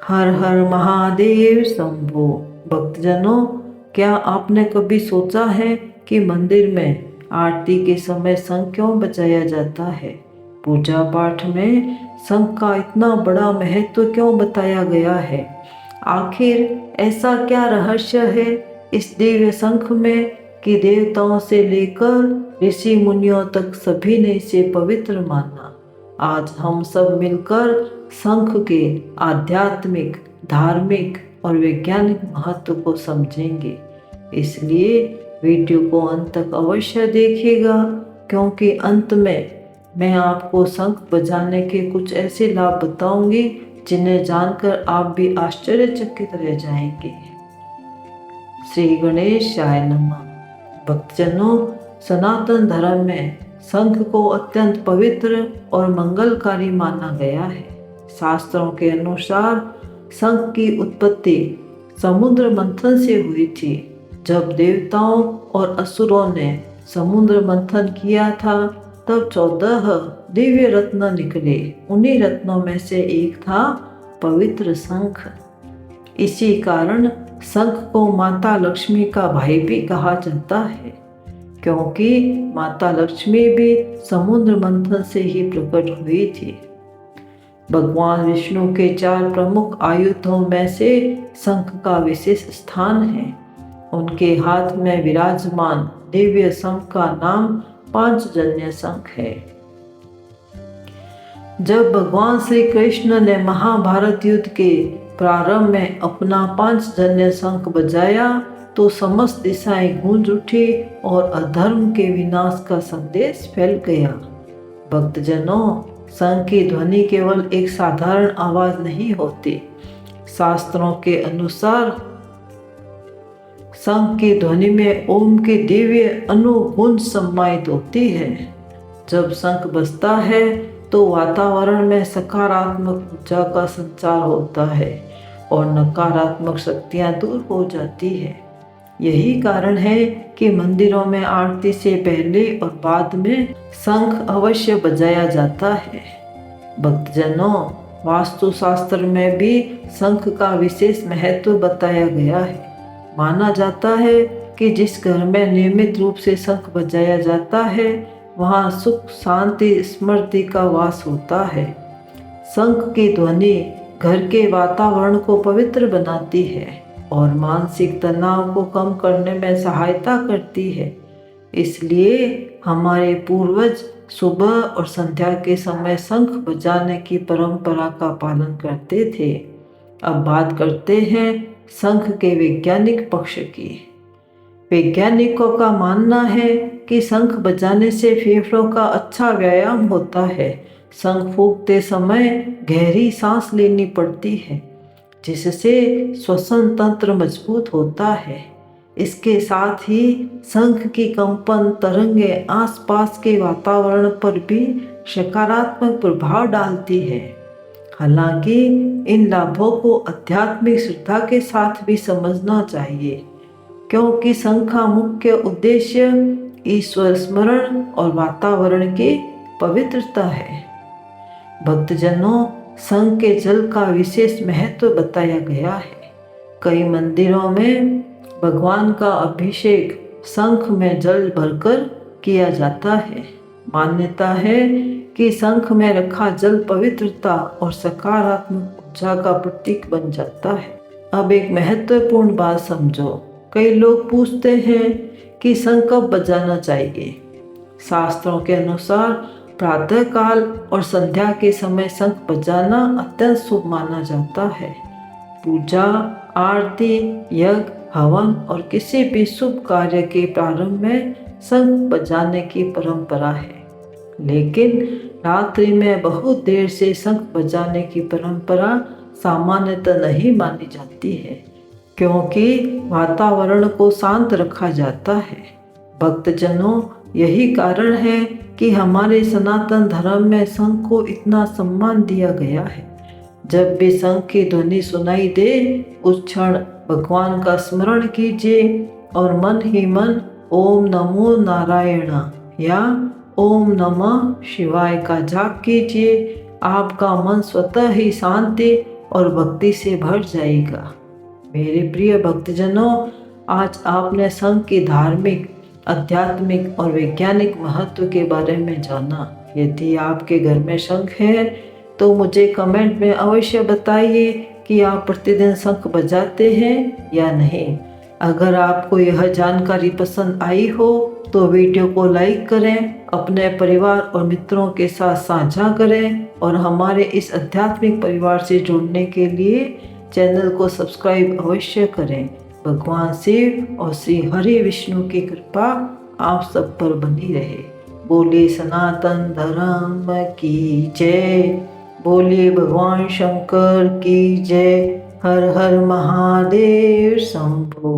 हर हर महादेव शंभो। भक्तजनों, क्या आपने कभी सोचा है कि मंदिर में आरती के समय शंख क्यों बजाया जाता है? पूजा पाठ में शंख का इतना बड़ा महत्व क्यों बताया गया है? आखिर ऐसा क्या रहस्य है इस दिव्य शंख में कि देवताओं से लेकर ऋषि मुनियों तक सभी ने इसे पवित्र माना। आज हम सब मिलकर शंख के आध्यात्मिक, धार्मिक और वैज्ञानिक महत्व को समझेंगे। इसलिए वीडियो को अंत तक अवश्य देखिएगा, क्योंकि अंत में मैं आपको शंख बजाने के कुछ ऐसे लाभ बताऊंगी जिन्हें जानकर आप भी आश्चर्यचकित रह जाएंगे। श्री गणेशाय नमः। भक्तजनों, सनातन धर्म में शंख को अत्यंत पवित्र और मंगलकारी माना गया है। शास्त्रों के अनुसार शंख की उत्पत्ति समुद्र मंथन से हुई थी। जब देवताओं और असुरों ने समुद्र मंथन किया था, तब 14 दिव्य रत्न निकले। उन्हीं रत्नों में से एक था पवित्र शंख। इसी कारण शंख को माता लक्ष्मी का भाई भी कहा जाता है, क्योंकि माता लक्ष्मी भी समुद्र मंथन से ही प्रकट हुई थी। भगवान विष्णु के 4 प्रमुख आयुधों में से शंख का विशेष स्थान है। उनके हाथ में विराजमान दिव्य शंख का नाम पांचजन्य शंख है। जब भगवान श्री कृष्ण ने महाभारत युद्ध के प्रारंभ में अपना पांचजन्य शंख बजाया, तो समस्त दिशाएं गूंज उठी और अधर्म के विनाश का संदेश फैल गया। भक्तजनों, शंख की ध्वनि केवल एक साधारण आवाज नहीं होती। शास्त्रों के अनुसार शंख की ध्वनि में ओम के दिव्य अनुगुंज समाहित होती है। जब शंख बजता है तो वातावरण में सकारात्मक ऊर्जा का संचार होता है और नकारात्मक शक्तियां दूर हो जाती है। यही कारण है कि मंदिरों में आरती से पहले और बाद में शंख अवश्य बजाया जाता है। भक्तजनों, वास्तुशास्त्र में भी शंख का विशेष महत्व बताया गया है। माना जाता है कि जिस घर में नियमित रूप से शंख बजाया जाता है, वहाँ सुख, शांति, स्मृति का वास होता है। शंख की ध्वनि घर के वातावरण को पवित्र बनाती है और मानसिक तनाव को कम करने में सहायता करती है। इसलिए हमारे पूर्वज सुबह और संध्या के समय शंख बजाने की परंपरा का पालन करते थे। अब बात करते हैं शंख के वैज्ञानिक पक्ष की। वैज्ञानिकों का मानना है कि शंख बजाने से फेफड़ों का अच्छा व्यायाम होता है। शंख फूंकते समय गहरी सांस लेनी पड़ती है, जिससे श्वसन तंत्र मजबूत होता है। इसके साथ ही शंख की कंपन तरंगें आसपास के वातावरण पर भी सकारात्मक प्रभाव डालती है। हालांकि इन लाभों को आध्यात्मिक श्रद्धा के साथ भी समझना चाहिए, क्योंकि शंख का मुख्य उद्देश्य ईश्वर स्मरण और वातावरण की पवित्रता है। भक्तजनों, शंख के जल का विशेष महत्व बताया गया है। कई मंदिरों में भगवान का अभिषेक शंख में जल भरकर किया जाता है। मान्यता है कि शंख में रखा जल पवित्रता और सकारात्मक ऊर्जा का प्रतीक बन जाता है। अब एक महत्वपूर्ण बात समझो। कई लोग पूछते हैं कि शंख कब बजाना चाहिए। शास्त्रों के अनुसार प्रातः काल और संध्या के समय शंख बजाना अत्यंत शुभ माना जाता है। पूजा, आरती, यज्ञ, हवन और किसी भी शुभ कार्य के प्रारंभ में शंख बजाने की परंपरा है। लेकिन रात्रि में बहुत देर से शंख बजाने की परंपरा सामान्यतः नहीं मानी जाती है, क्योंकि वातावरण को शांत रखा जाता है। भक्तजनों, यही कारण है कि हमारे सनातन धर्म में शंख को इतना सम्मान दिया गया है। जब भी शंख की ध्वनि सुनाई दे, उस क्षण भगवान का स्मरण कीजिए और मन ही मन ओम नमो नारायण या ओम नमः शिवाय का जाप कीजिए। आपका मन स्वतः ही शांति और भक्ति से भर जाएगा। मेरे प्रिय भक्तजनों, आज आपने संघ की धार्मिक, आध्यात्मिक और वैज्ञानिक महत्व के बारे में जाना। यदि आपके घर में शंख है तो मुझे कमेंट में अवश्य बताइए कि आप प्रतिदिन शंख बजाते हैं या नहीं। अगर आपको यह जानकारी पसंद आई हो तो वीडियो को लाइक करें, अपने परिवार और मित्रों के साथ साझा करें और हमारे इस आध्यात्मिक परिवार से जुड़ने के लिए चैनल को सब्सक्राइब अवश्य करें। भगवान शिव और श्री हरि विष्णु की कृपा आप सब पर बनी रहे। बोलिए सनातन धर्म की जय, बोलिए भगवान शंकर की जय। हर हर महादेव शंभो।